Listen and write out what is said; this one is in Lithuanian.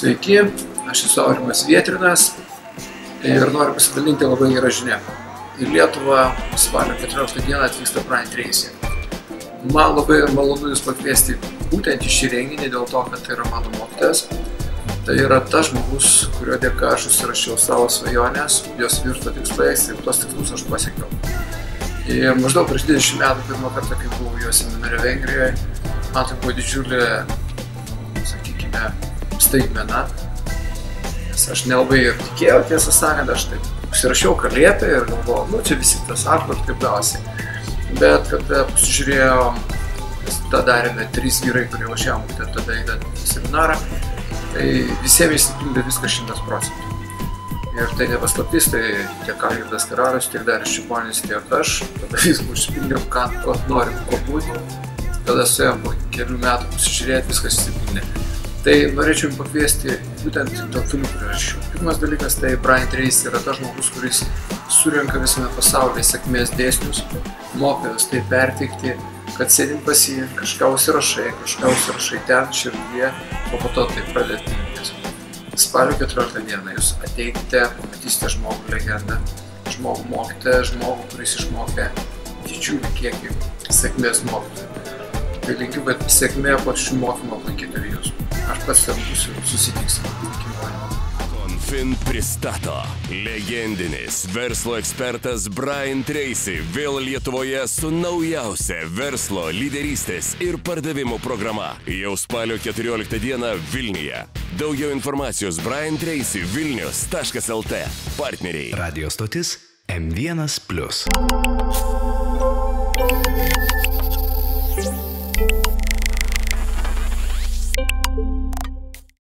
Sveiki, aš esu Aurimas Vietrinas ir noriu pasidalinti labai gerą žinią. Į Lietuvą spalio 14 dieną atvyksta Brian Tracy. Man labai malonu Jūs pakviesti būtent į šį renginį dėl to, kad tai yra mano mokytojas. Tai yra tas žmogus, kurio dėka aš užsirašiau savo svajonės, jos virto tikslais ir tuos tikslus aš pasiekiau. Ir maždaug prieš 20 metų pirmą kartą, kai buvau jo seminare Vengrijoje, man tai buvo didžiulė, sakykime, staigmena, nes aš nelabai ir tikėjau, tiesą sakant, aš taip užsirašiau kalėpę ir galvojau, čia visi tas sako, kaip gausi. Bet kada pasižiūrėjom, tą darėme 3 vyrai, kurie važiavom tada į seminarą, tai visiems išsipildė viskas 100%. Ir tai nepaslaptis, tai tiek Algirdas Karalius, tiek Darius Čiponis, tiek aš, tada viską užpildėm, ką norim, ko būti. Tada suėjom po kelių metų pasižiūrėti, viskas išsipildė. Tai norėčiau Jums pakviesti būtent dėl kelių priežasčių. Pirmas dalykas, tai Brian Tracy yra tas žmogus, kuris surenka visame pasaulyje sėkmės dėsnius, moka juos tai perteikti, kad sėdint pas jį, kažką užsirašai ten širdyje, o po to tai pradėti mintis. Spalio 14 dieną Jūs ateikite, pamatysite žmogų legendą, žmogų mokytoją, žmogų, kuris išmokė didžiulį kiekį sėkmės mokytojų. Tai linkiu, kad sėkmė po šių mokymų aplankyti ir Jūs. Aš pats ten būsiu, susitiksim. Confin pristato legendinis verslo ekspertas Brian Tracy vėl Lietuvoje su naujausia verslo lyderystės ir pardavimų programa. Jau spalio 14 dieną Vilniuje. Daugiau informacijos Brian Tracy Vilnius.lt. Partneriai. Radio stotis M1+.